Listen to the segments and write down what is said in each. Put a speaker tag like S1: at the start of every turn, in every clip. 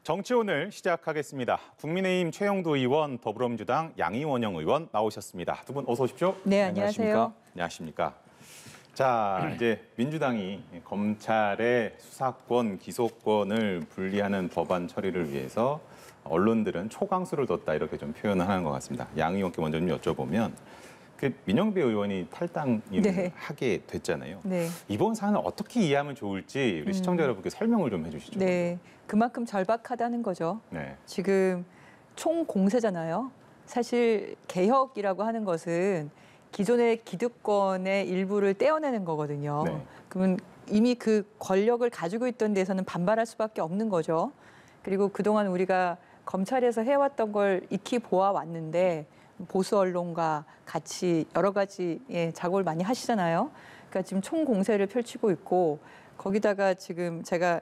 S1: 정치 오늘 시작하겠습니다. 국민의힘 최영도 의원, 더불어민주당 양이원영 의원 나오셨습니다. 두 분 어서 오십시오.
S2: 네, 안녕하세요.
S1: 안녕하십니까. 자, 이제 민주당이 검찰의 수사권, 기소권을 분리하는 법안 처리를 위해서 언론들은 초강수를 뒀다 이렇게 좀 표현을 하는 것 같습니다. 양 의원께 먼저 좀 여쭤보면 민영배 의원이 탈당을 하게 됐잖아요. 네. 이번 사안을 어떻게 이해하면 좋을지 우리 시청자 여러분께 설명을 좀 해주시죠.
S2: 네, 그만큼 절박하다는 거죠. 네. 지금 총공세잖아요. 사실 개혁이라고 하는 것은 기존의 기득권의 일부를 떼어내는 거거든요. 네. 그러면 이미 그 권력을 가지고 있던 데서는 반발할 수밖에 없는 거죠. 그리고 그동안 우리가 검찰에서 해왔던 걸 익히 보아왔는데 보수 언론과 같이 여러 가지 작업을 많이 하시잖아요. 그러니까 지금 총공세를 펼치고 있고 거기다가 지금 제가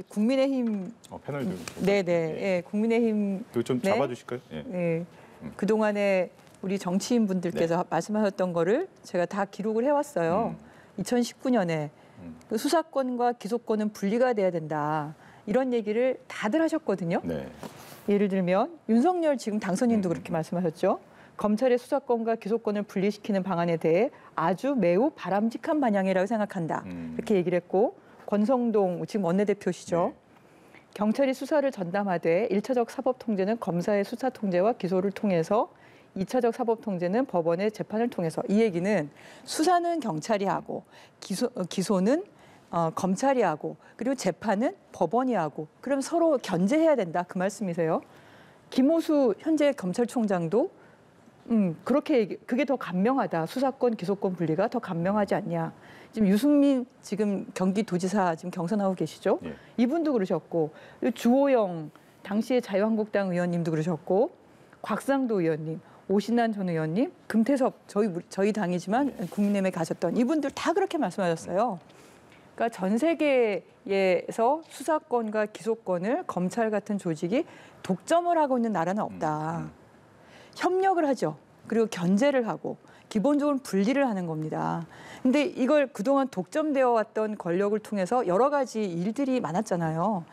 S2: 국민의힘
S1: 패널도
S2: 네네 국민의힘
S1: 좀 잡아주실까요?
S2: 네. 그동안에 우리 정치인 분들께서 말씀하셨던 거를 제가 다 기록을 해왔어요. 2019년에 그 수사권과 기소권은 분리가 돼야 된다. 이런 얘기를 다들 하셨거든요. 네. 예를 들면 윤석열 지금 당선인도 그렇게 말씀하셨죠. 검찰의 수사권과 기소권을 분리시키는 방안에 대해 아주 매우 바람직한 방향이라고 생각한다. 이렇게 얘기를 했고 권성동 지금 원내대표시죠. 네. 경찰이 수사를 전담하되 1차적 사법통제는 검사의 수사 통제와 기소를 통해서 2차적 사법통제는 법원의 재판을 통해서 이 얘기는 수사는 경찰이 하고 기소는 검찰이 하고 그리고 재판은 법원이 하고 그럼 서로 견제해야 된다. 그 말씀이세요. 김호수 현재 검찰총장도 그렇게 그게 더 간명하다. 수사권, 기소권 분리가 더 간명하지 않냐. 지금 유승민 지금 경기도지사 지금 경선하고 계시죠. 예. 이분도 그러셨고 주호영 당시의 자유한국당 의원님도 그러셨고 곽상도 의원님, 오신환 전 의원님, 금태섭 저희 당이지만 국민의힘에 가셨던 이분들 다 그렇게 말씀하셨어요. 그러니까 전 세계에서 수사권과 기소권을 검찰 같은 조직이 독점을 하고 있는 나라는 없다. 협력을 하죠. 그리고 견제를 하고 기본적으로 분리를 하는 겁니다. 근데 이걸 그동안 독점되어 왔던 권력을 통해서 여러 가지 일들이 많았잖아요.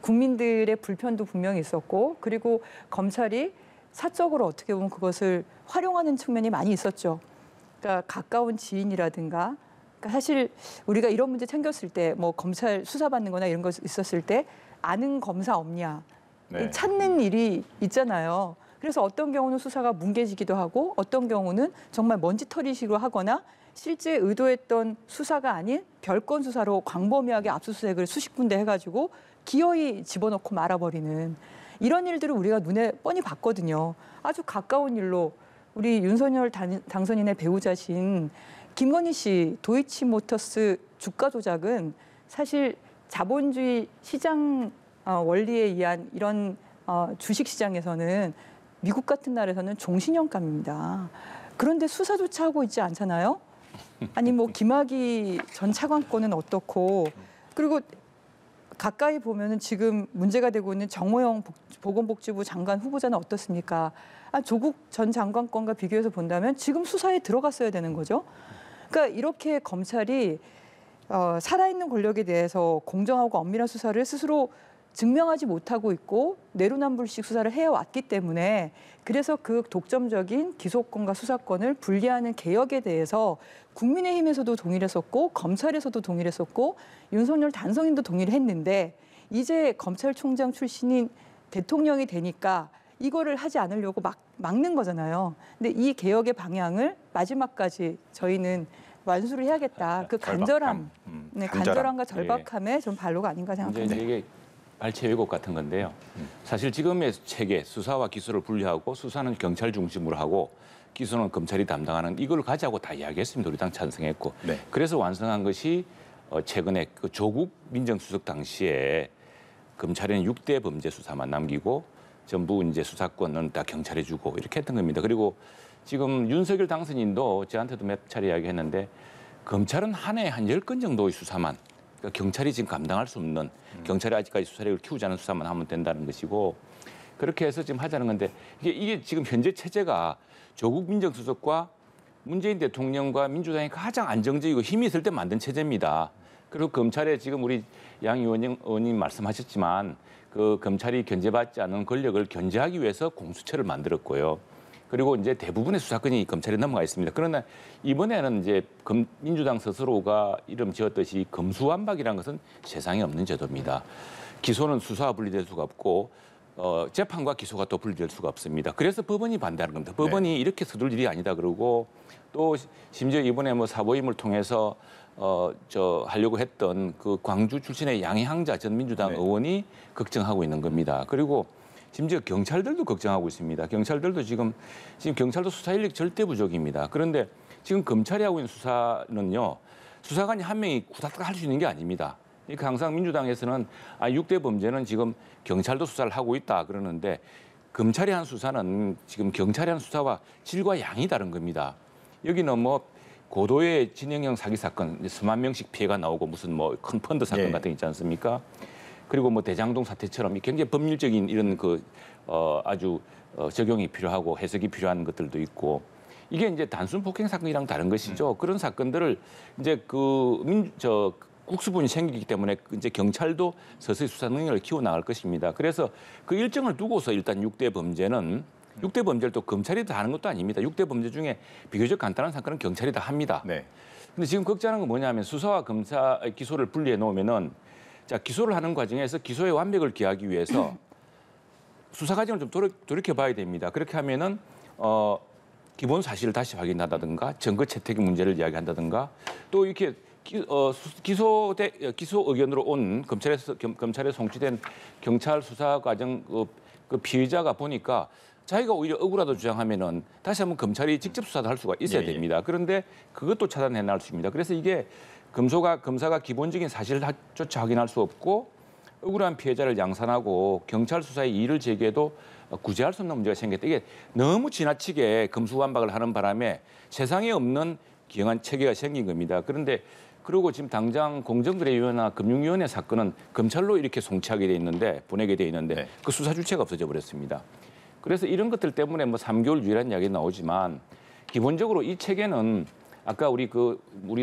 S2: 국민들의 불편도 분명히 있었고 그리고 검찰이 사적으로 어떻게 보면 그것을 활용하는 측면이 많이 있었죠. 그러니까 가까운 지인이라든가 그러니까 사실 우리가 이런 문제 챙겼을 때 뭐 검찰 수사받는 거나 이런 거 있었을 때 아는 검사 없냐 찾는 일이 있잖아요. 그래서 어떤 경우는 수사가 뭉개지기도 하고 어떤 경우는 정말 먼지털이식으로 하거나 실제 의도했던 수사가 아닌 별건 수사로 광범위하게 압수수색을 수십 군데 해가지고 기어이 집어넣고 말아버리는 이런 일들을 우리가 눈에 뻔히 봤거든요. 아주 가까운 일로 우리 윤석열 당선인의 배우자신 김건희 씨 도이치모터스 주가 조작은 사실 자본주의 시장 원리에 의한 이런 주식시장에서는 미국 같은 나라에서는 종신형감입니다. 그런데 수사조차 하고 있지 않잖아요. 아니 뭐 김학의 전 차관권은 어떻고 그리고 가까이 보면은 지금 문제가 되고 있는 정호영 보건복지부 장관 후보자는 어떻습니까? 조국 전 장관권과 비교해서 본다면 지금 수사에 들어갔어야 되는 거죠. 그러니까 이렇게 검찰이 살아있는 권력에 대해서 공정하고 엄밀한 수사를 스스로 증명하지 못하고 있고 내로남불식 수사를 해왔기 때문에 그래서 그 독점적인 기소권과 수사권을 분리하는 개혁에 대해서 국민의힘에서도 동의를 했었고 검찰에서도 동의를 했었고 윤석열 당선인도 동의를 했는데 이제 검찰총장 출신인 대통령이 되니까 이거를 하지 않으려고 막는 거잖아요. 근데 이 개혁의 방향을 마지막까지 저희는 완수를 해야겠다. 그 간절함과 절박함에 좀 발로가 아닌가 생각합니다.
S3: 이게 발췌 왜곡 같은 건데요. 사실 지금의 체계, 수사와 기소를 분리하고 수사는 경찰 중심으로 하고 기소는 검찰이 담당하는 이걸 가지고 다 이야기했습니다. 우리 당 찬성했고. 네. 그래서 완성한 것이 최근에 그 조국 민정수석 당시에 검찰에는 6대 범죄 수사만 남기고 전부 이제 수사권은 다 경찰에 주고 이렇게 했던 겁니다. 그리고 지금 윤석열 당선인도 저한테도 몇 차례 이야기했는데 검찰은 한 해에 한 10건 정도의 수사만 그러니까 경찰이 지금 감당할 수 없는 경찰이 아직까지 수사력을 키우지 않은 수사만 하면 된다는 것이고 그렇게 해서 지금 하자는 건데 이게 지금 현재 체제가 조국 민정수석과 문재인 대통령과 민주당이 가장 안정적이고 힘이 있을 때 만든 체제입니다. 그리고 검찰에 지금 우리 양 의원님 말씀하셨지만 그 검찰이 견제받지 않은 권력을 견제하기 위해서 공수처를 만들었고요. 그리고 이제 대부분의 수사권이 검찰에 넘어가 있습니다. 그러나 이번에는 이제 민주당 스스로가 이름 지었듯이 검수완박이라는 것은 세상에 없는 제도입니다. 기소는 수사와 분리될 수가 없고 재판과 기소가 또 분리될 수가 없습니다. 그래서 법원이 반대하는 겁니다. 법원이 이렇게 서둘 일이 아니다 그러고 또 심지어 이번에 뭐 사보임을 통해서 하려고 했던 그 광주 출신의 양희항자 전 민주당 의원이 걱정하고 있는 겁니다. 그리고 심지어 경찰들도 걱정하고 있습니다. 경찰들도 지금 경찰도 수사 인력 절대 부족입니다. 그런데 지금 검찰이 하고 있는 수사는요, 수사관이 한 명이 구닥다닥 할 수 있는 게 아닙니다. 그러니까 항상 민주당에서는 6대 범죄는 지금 경찰도 수사를 하고 있다 그러는데 검찰이 한 수사는 지금 경찰이 한 수사와 질과 양이 다른 겁니다. 여기는 뭐 고도의 진행형 사기 사건, 수만 명씩 피해가 나오고 무슨 뭐 큰 펀드 사건 같은 게 있지 않습니까? 그리고 뭐 대장동 사태처럼 굉장히 법률적인 이런 아주 적용이 필요하고 해석이 필요한 것들도 있고 이게 이제 단순 폭행 사건이랑 다른 것이죠. 그런 사건들을 이제 국수분이 생기기 때문에 이제 경찰도 서서히 수사 능력을 키워나갈 것입니다. 그래서 그 일정을 두고서 일단 6대 범죄는 6대 범죄를 또 검찰이 다 하는 것도 아닙니다. 6대 범죄 중에 비교적 간단한 사건은 경찰이 다 합니다. 네. 근데 지금 걱정하는 건 뭐냐면 수사와 검사 기소를 분리해 놓으면은 자, 기소를 하는 과정에서 기소의 완벽을 기하기 위해서 수사 과정을 좀 돌이켜 봐야 됩니다. 그렇게 하면은 기본 사실을 다시 확인한다든가 증거 채택의 문제를 이야기한다든가 또 이렇게 기소 의견으로 온 검찰에 송치된 경찰 수사 과정 그 피의자가 보니까 자기가 오히려 억울하다 주장하면은 다시 한번 검찰이 직접 수사도 할 수가 있어야 됩니다. 그런데 그것도 차단해 놔 수 있습니다. 그래서 이게 검사가 기본적인 사실조차 확인할 수 없고 억울한 피해자를 양산하고 경찰 수사에 이의를 제기해도 구제할 수 없는 문제가 생겼다. 이게 너무 지나치게 검수완박을 하는 바람에 세상에 없는 기형한 체계가 생긴 겁니다. 그리고 지금 당장 공정거래위원회나 금융위원회 사건은 검찰로 이렇게 송치하게 돼 있는데 보내게 돼 있는데 그 수사 주체가 없어져 버렸습니다. 그래서 이런 것들 때문에 뭐 3개월 유예라는 이야기 나오지만 기본적으로 이 체계는 아까 우리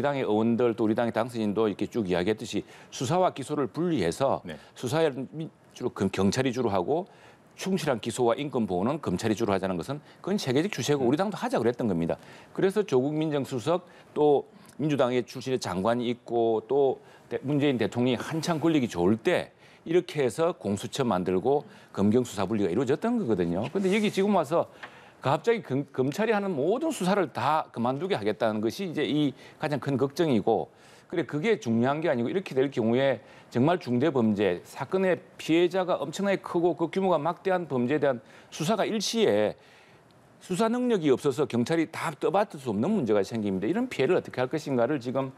S3: 당의 의원들 또 우리 당의 당선인도 이렇게 쭉 이야기했듯이 수사와 기소를 분리해서 수사를 주로 경찰이 주로 하고 충실한 기소와 인권 보호는 검찰이 주로 하자는 것은 그건 세계적 추세고 우리 당도 하자 그랬던 겁니다. 그래서 조국 민정수석 또 민주당의 출신의 장관이 있고 또 문재인 대통령이 한창 권력이 좋을 때 이렇게 해서 공수처 만들고 검경 수사 분리가 이루어졌던 거거든요. 그런데 여기 지금 와서 갑자기 검찰이 하는 모든 수사를 다 그만두게 하겠다는 것이 이제 이 가장 큰 걱정이고 그게 중요한 게 아니고 이렇게 될 경우에 정말 중대 범죄 사건의 피해자가 엄청나게 크고 그 규모가 막대한 범죄에 대한 수사가 일시에 수사 능력이 없어서 경찰이 다 떠받을 수 없는 문제가 생깁니다. 이런 피해를 어떻게 할 것인가를 지금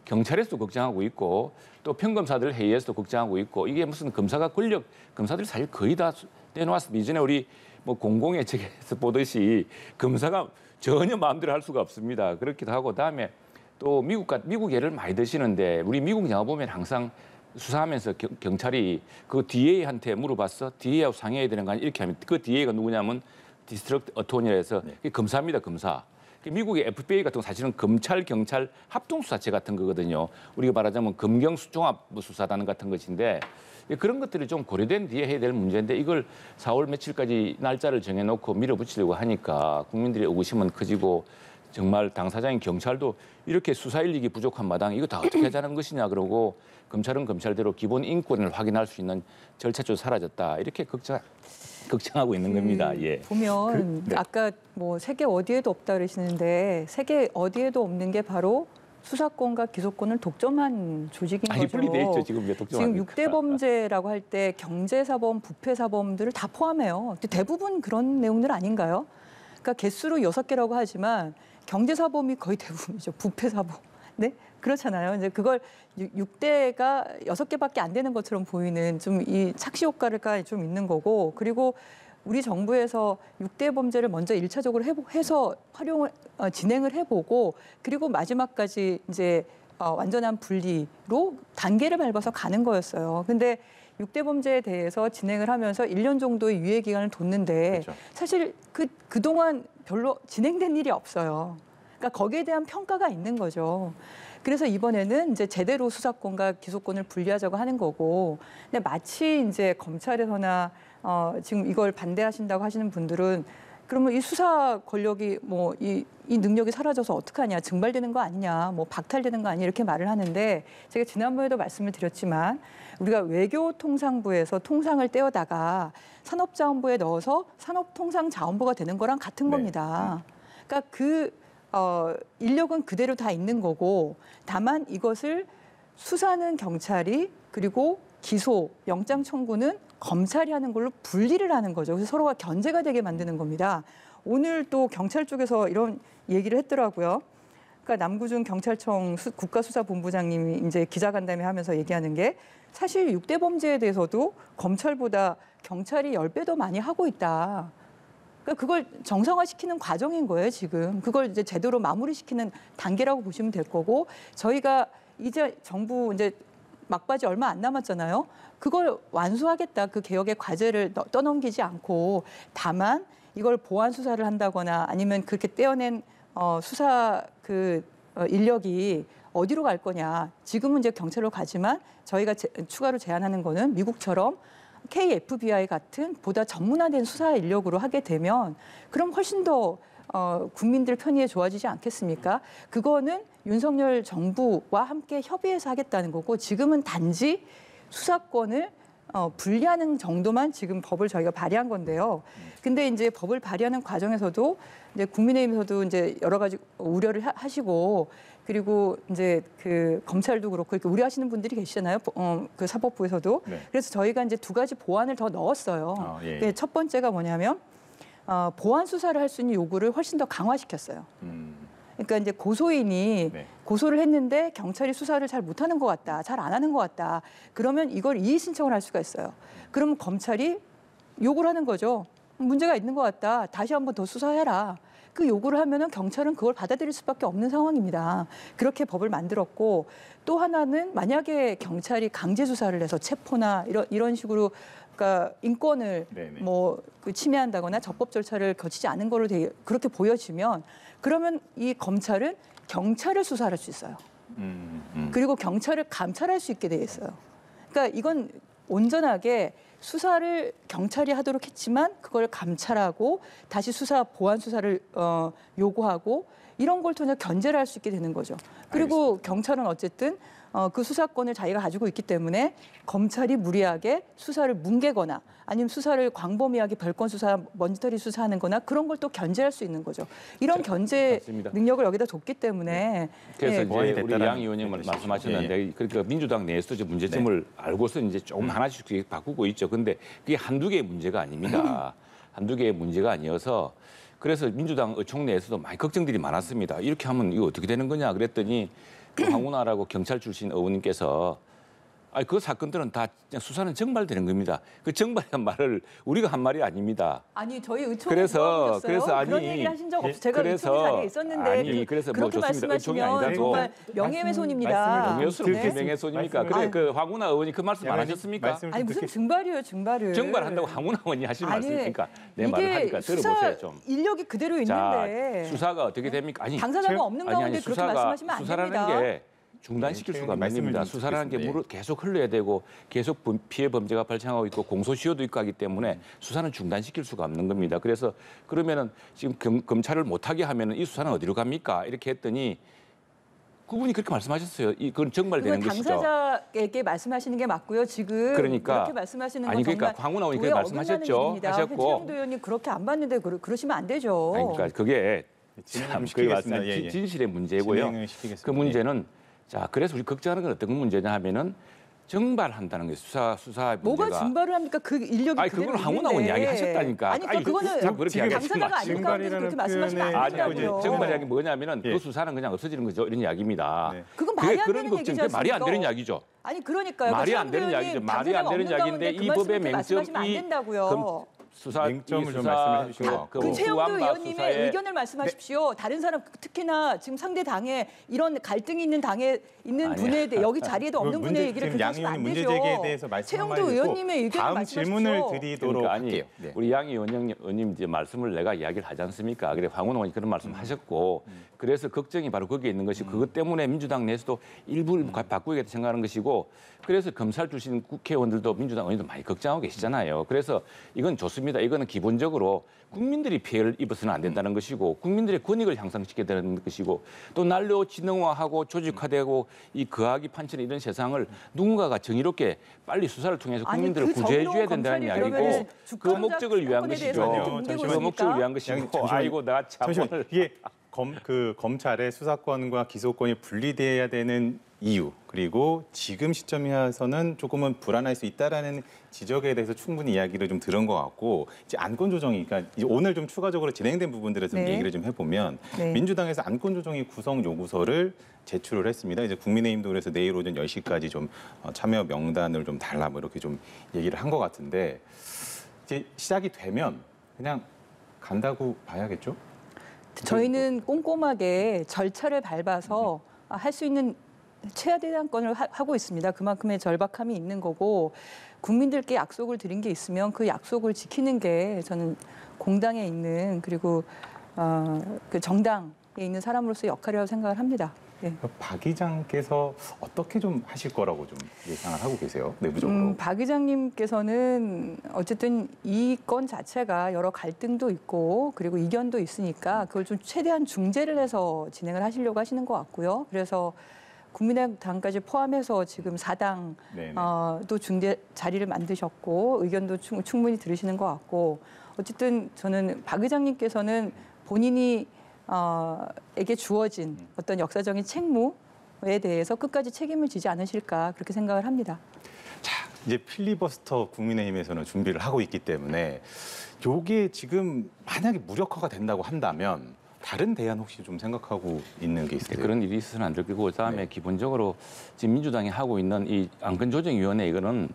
S3: 경찰에서도 걱정하고 있고 또 평검사들 회의에서도 걱정하고 있고 이게 무슨 검사들 사실 거의 다 내놓았습니다. 이전에 우리 뭐 공공의 책에서 보듯이 검사가 전혀 마음대로 할 수가 없습니다. 그렇기도 하고 그다음에 또 미국 예를 많이 드시는데 우리 미국 영화 보면 항상 수사하면서 경찰이 그 DA한테 물어봤어. DA하고 상의해야 되는 거 아니야? 이렇게 하면 그 DA가 누구냐면 디스트럭트 어토니라 해서 검사입니다. 검사. 미국의 FBI 같은 건 사실은 검찰, 경찰 합동수사체 같은 거거든요. 우리가 말하자면 검경종합수사단 같은 것인데 그런 것들이 좀 고려된 뒤에 해야 될 문제인데 이걸 4월 며칠까지 날짜를 정해놓고 밀어붙이려고 하니까 국민들의 의구심은 커지고 정말 당사자인 경찰도 이렇게 수사 인력이 부족한 마당에 이거 다 어떻게 하자는 것이냐 그러고 검찰은 검찰대로 기본 인권을 확인할 수 있는 절차조차 사라졌다. 이렇게 걱정하고 있는 겁니다. 예.
S2: 보면 아까 뭐 세계 어디에도 없다 그러시는데 세계 어디에도 없는 게 바로 수사권과 기소권을 독점한 조직인 거죠.
S3: 분리돼 있죠. 지금 독점하니까.
S2: 지금 6대 범죄라고 할 때 경제사범, 부패사범들을 다 포함해요. 대부분 그런 내용들 아닌가요? 그러니까 개수로 6개라고 하지만 경제사범이 거의 대부분이죠. 부패사범. 네? 그렇잖아요. 이제 그걸 6대가 6개밖에 안 되는 것처럼 보이는 좀 이 착시 효과가 좀 있는 거고 그리고 우리 정부에서 6대 범죄를 먼저 1차적으로 해서 진행을 해보고 그리고 마지막까지 이제 완전한 분리로 단계를 밟아서 가는 거였어요. 근데 6대 범죄에 대해서 진행을 하면서 1년 정도의 유예 기간을 뒀는데 사실 그동안 별로 진행된 일이 없어요. 그러니까 거기에 대한 평가가 있는 거죠. 그래서 이번에는 이제 제대로 수사권과 기소권을 분리하자고 하는 거고, 근데 마치 이제 검찰에서나 지금 이걸 반대하신다고 하시는 분들은 그러면 이 수사 권력이 뭐 이 능력이 사라져서 어떡하냐, 증발되는 거 아니냐, 뭐 박탈되는 거 아니냐 이렇게 말을 하는데, 제가 지난번에도 말씀을 드렸지만 우리가 외교통상부에서 통상을 떼어다가 산업자원부에 넣어서 산업통상자원부가 되는 거랑 같은 겁니다. 그러니까 그 인력은 그대로 다 있는 거고, 다만 이것을 수사는 경찰이, 그리고 기소, 영장 청구는 검찰이 하는 걸로 분리를 하는 거죠. 그래서 서로가 견제가 되게 만드는 겁니다. 오늘 또 경찰 쪽에서 이런 얘기를 했더라고요. 그러니까 남구준 경찰청 국가수사본부장님이 이제 기자간담회 하면서 얘기하는 게, 사실 6대 범죄에 대해서도 검찰보다 경찰이 10배 더 많이 하고 있다. 그러니까 그걸 정상화시키는 과정인 거예요, 지금. 그걸 이제 제대로 마무리시키는 단계라고 보시면 될 거고, 저희가 이제 정부 이제 막바지 얼마 안 남았잖아요. 그걸 완수하겠다. 그 개혁의 과제를 떠넘기지 않고, 다만 이걸 보완 수사를 한다거나 아니면 그렇게 떼어낸 수사 인력이 어디로 갈 거냐. 지금은 이제 경찰로 가지만 저희가 추가로 제안하는 거는 미국처럼 KFBI 같은 보다 전문화된 수사 인력으로 하게 되면, 그럼 훨씬 더 국민들 편의에 좋아지지 않겠습니까? 그거는 윤석열 정부와 함께 협의해서 하겠다는 거고, 지금은 단지 수사권을 분리하는 정도만 지금 법을 저희가 발의한 건데요. 근데 이제 법을 발의하는 과정에서도 이제 국민의힘에서도 이제 여러 가지 우려를 하시고, 그리고 이제 그 검찰도 그렇고 이렇게 우려하시는 분들이 계시잖아요. 그 사법부에서도.
S1: 네.
S2: 그래서 저희가 이제 두 가지 보완을 더 넣었어요.
S1: 예.
S2: 첫 번째가 뭐냐면 보완 수사를 할 수 있는 요구를 훨씬 더 강화시켰어요. 그러니까 이제 고소인이
S1: 네.
S2: 고소를 했는데 경찰이 수사를 잘 못하는 것 같다, 잘 안 하는 것 같다. 그러면 이걸 이의 신청을 할 수가 있어요. 그러면 검찰이 요구를 하는 거죠. 문제가 있는 것 같다. 다시 한번 더 수사해라. 그 요구를 하면은 경찰은 그걸 받아들일 수밖에 없는 상황입니다. 그렇게 법을 만들었고, 또 하나는 만약에 경찰이 강제 수사를 해서 체포나 이런 식으로 그러니까 인권을
S1: 네네.
S2: 그 침해한다거나 적법 절차를 거치지 않은 걸로 그렇게 보여지면, 그러면 이 검찰은 경찰을 수사할 수 있어요. 그리고 경찰을 감찰할 수 있게 돼 있어요. 그러니까 이건 온전하게 수사를 경찰이 하도록 했지만 그걸 감찰하고 다시 보완 수사를 요구하고 이런 걸 통해 견제를 할 수 있게 되는 거죠. 그리고
S1: 알겠습니다.
S2: 경찰은 어쨌든 그 수사권을 자기가 가지고 있기 때문에 검찰이 무리하게 수사를 뭉개거나 아니면 수사를 광범위하게 별건 수사, 먼지털이 수사하는 거나 그런 걸 또 견제할 수 있는 거죠. 이런 견제
S3: 맞습니다.
S2: 능력을 여기다 뒀기 때문에
S3: 그래서
S1: 보완이
S3: 이제 우리
S1: 됐다라는
S3: 양 의원님
S1: 뜻이죠.
S3: 말씀하셨는데, 그러니까 민주당 내에서도 이제 문제점을 알고서 이제 조금 하나씩 바꾸고 있죠. 근데 그게 한두 개의 문제가 아닙니다. 한두 개의 문제가 아니어서, 그래서 민주당 의총 내에서도 많이 걱정들이 많았습니다. 이렇게 하면 이거 어떻게 되는 거냐 그랬더니 황운하라고 경찰 출신 의원님께서 그 사건들은 다 그냥 수사는 정발되는 겁니다. 그 정발이란 말을 우리가 한 말이 아닙니다.
S2: 아니 저희 의총에
S3: 그래서
S2: 그런 얘기 하신 적 없어요. 제가
S3: 그래서
S2: 의총에 자리에 있었는데
S3: 그래서
S2: 그렇게
S3: 뭐 좋습니다. 의총이
S2: 말씀하시면
S3: 아니라도
S2: 정말 명예훼손입니다.
S1: 말씀을
S3: 명예훼손은
S2: 네.
S3: 무슨 명예훼손입니까?
S1: 말씀을
S3: 그래 그 황운하 의원이 그 말씀 안 하셨습니까?
S1: 말씀
S2: 아니 무슨 증발이에요, 증발을.
S3: 정발한다고 황운하 의원이 하신
S2: 아니,
S3: 말씀입니까? 내 말을
S2: 이게
S3: 하니까
S2: 수사
S3: 들어보세요 좀.
S2: 인력이 그대로
S3: 자,
S2: 있는데
S3: 수사가 어떻게 됩니까? 아니,
S2: 당사자가 없는 가운데 그렇게 말씀하시면 안
S3: 수사라는
S2: 됩니다.
S3: 게 중단시킬
S1: 네,
S3: 수가 없는
S1: 말씀을
S3: 겁니다.
S1: 좀
S3: 수사라는 게
S1: 듣겠습니다.
S3: 계속 흘러야 되고 계속 피해 범죄가 발생하고 있고 공소시효도 있고 하기 때문에 수사는 중단시킬 수가 없는 겁니다. 그래서 그러면은 지금 검찰을 못하게 하면은 이 수사는 어디로 갑니까? 이렇게 했더니 그분이 그렇게 말씀하셨어요. 그건 정발되는
S2: 그건
S3: 것이죠.
S2: 당사자에게 말씀하시는 게 맞고요. 지금
S3: 그러니까
S2: 그렇게 말씀하시는 건
S3: 아니 그러니까
S2: 정말
S3: 황운하 의원이
S2: 도에
S3: 그렇게
S2: 어긋나는
S3: 말씀하셨죠.
S2: 일입니다.
S3: 하셨고
S2: 최영도 의원님 그렇게 안 봤는데 그러시면 안 되죠.
S3: 아니, 그러니까 그게 참
S1: 시키겠습니다. 예, 예.
S3: 진실의 문제고요.
S1: 진행을 시키겠습니다.
S3: 그 문제는 자 그래서 우리 걱정하는 건 어떤 문제냐 하면은 정발한다는 게 수사 문제가
S2: 뭐가 증발을 합니까? 그 인력이
S3: 아니,
S2: 그대로
S3: 그걸
S2: 있는데.
S3: 황운하 의원이 이야기하셨다니까.
S2: 아니 그러니까 그거는
S3: 자꾸 그렇게
S2: 당사자가 아닌 가운데서 그렇게 말씀하시면 안
S3: 아니
S2: 된다고요.
S3: 정발이 뭐냐면은
S1: 예.
S3: 그 수사는 그냥 없어지는 거죠. 이런 이야기입니다.
S1: 네.
S2: 그건 말이 안
S3: 그런
S2: 되는
S3: 걱정,
S2: 얘기지
S3: 말이 안 되는
S2: 않습니까?
S3: 이야기죠.
S2: 아니 그러니까요.
S3: 말이 안
S2: 최영도
S3: 되는
S2: 의원님
S3: 이야기죠. 말이 안
S2: 당사자가
S3: 되는
S2: 없는
S3: 이야기인데
S2: 가운데
S3: 이
S2: 그
S3: 법의
S2: 말씀을 그렇게 말씀하시면 안
S3: 맹점,
S2: 된다고요.
S1: 맹점을 좀 말씀을 해주신 것 같고.
S2: 그 최영도
S3: 후안바
S2: 의원님의
S3: 수사에
S2: 의견을 말씀하십시오. 다른 사람 특히나 지금 상대 당에 이런 갈등이 있는 당에 있는 분에 대해 여기 자리에도 없는 분의 얘기를
S1: 지금
S2: 그렇게
S1: 양
S2: 하시면 안
S1: 의원님
S2: 되죠.
S1: 문제 제기에 대해서 말씀
S2: 최영도
S1: 한마디 듣고
S2: 의원님의 의견을
S1: 다음
S2: 말씀하십시오.
S1: 질문을 드리도록
S3: 그러니까 아니,
S1: 할게요. 네.
S3: 우리 양 의원님 이제 말씀을 내가 이야기를 하지 않습니까? 그래 황운홍 의원이 그런 말씀하셨고 그래서 걱정이 바로 거기에 있는 것이 그것 때문에 민주당 내에서도 일부를 바꾸겠다 생각하는 것이고 그래서 검찰 출신 국회의원들도 민주당 의원들 많이 걱정하고 계시잖아요. 그래서 이건 좋습니다. 이거는 기본적으로 국민들이 피해를 입어서는 안 된다는 것이고 국민들의 권익을 향상시켜야 되는 것이고 또 난로 지능화하고 조직화되고 이 거하기 판치는 이런 세상을 누군가가 정의롭게 빨리 수사를 통해서 국민들을
S2: 그
S3: 구제해 줘야
S2: 정의로운
S3: 된다는
S2: 검찰이
S3: 이야기고
S2: 그러면
S3: 그 목적을 위한
S2: 사건에 대해서
S3: 것이죠.
S2: 어떻게 옮기고
S3: 그
S2: 있습니까?
S3: 목적을 위한 것이고
S1: 잠시만요.
S3: 아이고 내가 참 오늘
S1: 이게 검찰의 수사권과 기소권이 분리돼야 되는 이유 그리고 지금 시점에서는 조금은 불안할 수 있다라는 지적에 대해서 충분히 이야기를 좀 들은 것 같고 이제 안건 조정이 그러니까 이제 오늘 좀 추가적으로 진행된 부분들에 좀
S2: 네.
S1: 얘기를 좀 해보면
S2: 네.
S1: 민주당에서 안건 조정이 구성 요구서를 제출을 했습니다. 이제 국민의힘도 그래서 내일 오전 10시까지 좀 참여 명단을 좀 달라 뭐 이렇게 좀 얘기를 한 것 같은데 이제 시작이 되면 그냥 간다고 봐야겠죠?
S2: 저희는 꼼꼼하게 절차를 밟아서 할 수 있는 최대한 건을 하고 있습니다. 그만큼의 절박함이 있는 거고 국민들께 약속을 드린 게 있으면 그 약속을 지키는 게 저는 공당에 있는 그리고 그 정당에 있는 사람으로서 역할이라고 생각을 합니다. 네.
S1: 박 의장께서 어떻게 좀 하실 거라고 좀 예상을 하고 계세요? 내부적으로.
S2: 박 의장님께서는 어쨌든 이 건 자체가 여러 갈등도 있고 그리고 이견도 있으니까 그걸 좀 최대한 중재를 해서 진행을 하시려고 하시는 것 같고요. 그래서 국민의당까지 포함해서 지금 4당 또 중재 자리를 만드셨고 의견도 충분히 들으시는 것 같고 어쨌든 저는 박 의장님께서는 본인이 에게 주어진 어떤 역사적인 책무에 대해서 끝까지 책임을 지지 않으실까 그렇게 생각을 합니다.
S1: 자, 이제 필리버스터 국민의힘에서는 준비를 하고 있기 때문에 이게 지금 만약에 무력화가 된다고 한다면 다른 대안 혹시 좀 생각하고 있는 게 있으세요?
S3: 그런 일이 있어서는 안 될 거고 그다음에 기본적으로 지금 민주당이 하고 있는 이 안건조정위원회 이거는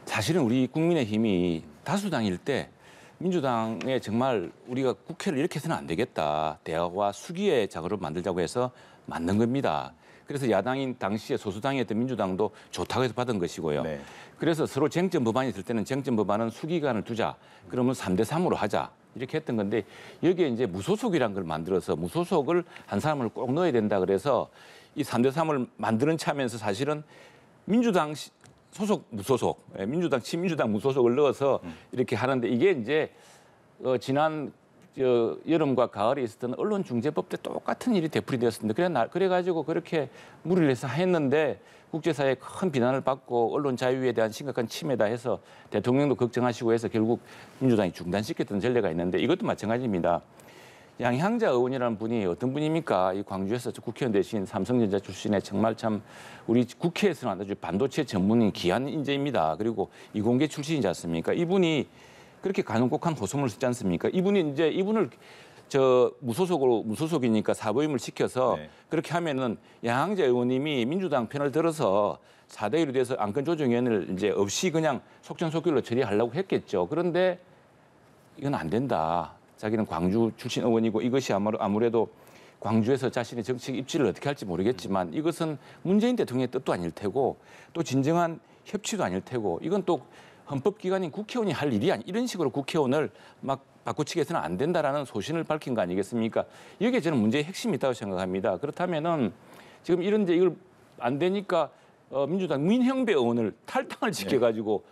S3: 사실은 우리 국민의힘이 다수당일 때 민주당에 정말 우리가 국회를 이렇게 해서는 안 되겠다. 대화와 수기의 자금을 만들자고 해서 만든 겁니다. 그래서 야당인 당시에 소수당이었던 민주당도 좋다고 해서 받은 것이고요. 그래서 서로 쟁점 법안이 있을 때는 쟁점 법안은 수기간을 두자. 그러면 3대3으로 하자. 이렇게 했던 건데 여기에 이제 무소속이라는 걸 만들어서 무소속을 한 사람을 꼭 넣어야 된다 그래서 이 3대3을 만드는 차면서 사실은 민주당 소속 무소속, 민주당 친민주당 무소속을 넣어서 이렇게 하는데 이게 이제 지난 여름과 가을에 있었던 언론중재법 때 똑같은 일이 되풀이되었습니다. 그래가지고 그렇게 무리를 해서 했는데 국제사회의 큰 비난을 받고 언론 자유에 대한 심각한 침해다 해서 대통령도 걱정하시고 해서 결국 민주당이 중단시켰던 전례가 있는데 이것도 마찬가지입니다. 양향자 의원이라는 분이 어떤 분입니까? 이 광주에서 국회의원 되신 삼성전자 출신의 정말 참 우리 국회에서는 아주 반도체 전문인 귀한 인재입니다. 그리고 이공계 출신이지 않습니까? 이분이 그렇게 간곡한 호소문을 쓰지 않습니까? 이분을 무소속이니까 사보임을 시켜서 그렇게 하면은 양향자 의원님이 민주당 편을 들어서 4대1로 돼서 안건조정위원회를 이제 없이 그냥 속전속결로 처리하려고 했겠죠. 그런데 이건 안 된다. 자기는 광주 출신 의원이고 이것이 아무래도 광주에서 자신의 정책 입지를 어떻게 할지 모르겠지만 이것은 문재인 대통령의 뜻도 아닐 테고 또 진정한 협치도 아닐 테고 이건 또 헌법기관인 국회의원이 할 일이 아니 이런 식으로 국회의원을 막 바꾸치기 해서는 안 된다라는 소신을 밝힌 거 아니겠습니까? 여기에 저는 문제의 핵심이 있다고 생각합니다. 그렇다면은 지금 이걸 안 되니까 민주당 민형배 의원을 탈당을 시켜가지고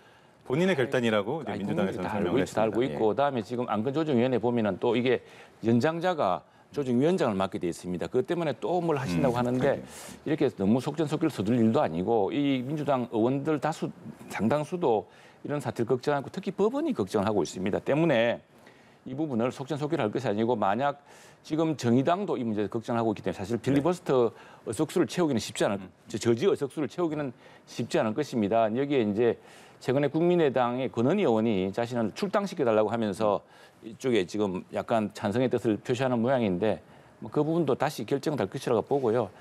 S1: 본인의 결단이라고 이제 민주당에서는 설명을 했습니다.
S3: 다 알고 있고 그다음에 지금 안건조정위원회 보면은 또 이게 연장자가 조정위원장을 맡게 돼 있습니다. 그것 때문에 또 뭘 하신다고 하는데 이렇게 너무 속전속결 서둘 일도 아니고 이 민주당 의원들 상당수도 이런 사태를 걱정하고 특히 법원이 걱정을 하고 있습니다. 때문에 이 부분을 속전속결할 것이 아니고 만약 지금 정의당도 이 문제를 걱정하고 있기 때문에 사실 필리버스터 의석수를 채우기는 쉽지 않을 저지 의석수를 채우기는 쉽지 않을 것입니다. 여기에 이제 최근에 국민의당의 권은희 의원이 자신을 출당시켜달라고 하면서 이쪽에 지금 약간 찬성의 뜻을 표시하는 모양인데 그 부분도 다시 결정될 것이라고 보고요.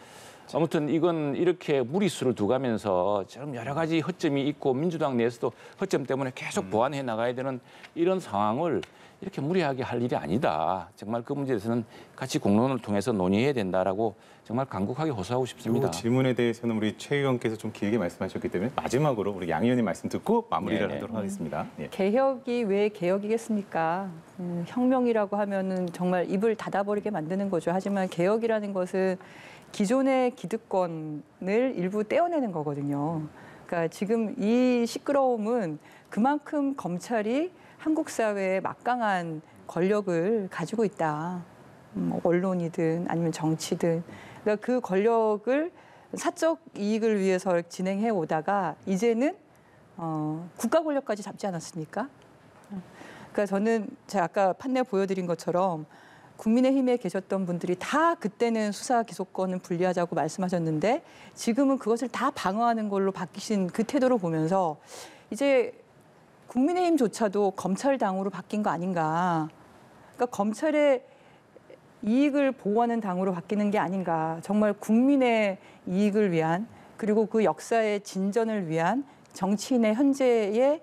S3: 아무튼 이건 이렇게 무리수를 두가면서 좀 여러 가지 허점이 있고 민주당 내에서도 허점 때문에 계속 보완해 나가야 되는 이런 상황을 이렇게 무리하게 할 일이 아니다. 정말 그 문제에 대해서는 같이 공론을 통해서 논의해야 된다라고 정말 강국하게 호소하고 싶습니다.
S1: 이 질문에 대해서는 우리 최 의원께서 좀 길게 말씀하셨기 때문에 마지막으로 우리 양 의원님 말씀 듣고 마무리를
S3: 네네.
S1: 하도록 하겠습니다. 예.
S2: 개혁이 왜 개혁이겠습니까? 혁명이라고 하면은 정말 입을 닫아버리게 만드는 거죠. 하지만 개혁이라는 것은 기존의 기득권을 일부 떼어내는 거거든요. 그러니까 지금 이 시끄러움은 그만큼 검찰이 한국 사회에 막강한 권력을 가지고 있다. 언론이든 아니면 정치든. 그러니까 그 권력을 사적 이익을 위해서 진행해 오다가 이제는 국가 권력까지 잡지 않았습니까? 그러니까 저는 제가 아까 판례 보여드린 것처럼 국민의힘에 계셨던 분들이 다 그때는 수사 기소권은 분리하자고 말씀하셨는데 지금은 그것을 다 방어하는 걸로 바뀌신 그 태도를 보면서 이제 국민의힘조차도 검찰당으로 바뀐 거 아닌가. 그러니까 검찰의 이익을 보호하는 당으로 바뀌는 게 아닌가. 정말 국민의 이익을 위한 그리고 그 역사의 진전을 위한 정치인의 현재의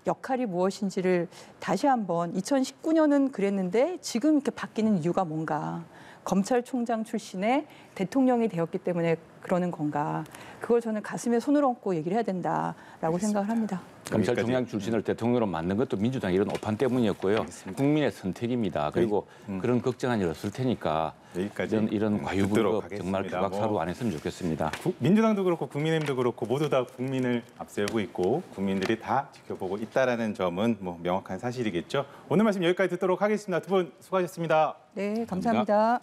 S2: 역할이 무엇인지를 다시 한번 2019년은 그랬는데 지금 이렇게 바뀌는 이유가 뭔가. 검찰총장 출신의 대통령이 되었기 때문에 그러는 건가. 그걸 저는 가슴에 손을 얹고 얘기를 해야 된다라고 생각을 합니다.
S3: 검찰총장 출신을 대통령으로 만든 것도 민주당 이런 오판 때문이었고요.
S1: 알겠습니다.
S3: 국민의 선택입니다. 그리고 그런 걱정한 일 없을 테니까
S1: 여기까지
S3: 이런 과유불급
S1: 듣도록
S3: 정말
S1: 하겠습니다.
S3: 부각사로 안 했으면 좋겠습니다.
S1: 민주당도 그렇고 국민의힘도 그렇고 모두 다 국민을 앞세우고 있고 국민들이 다 지켜보고 있다라는 점은 뭐 명확한 사실이겠죠. 오늘 말씀 여기까지 듣도록 하겠습니다. 두 분 수고하셨습니다.
S2: 네, 감사합니다.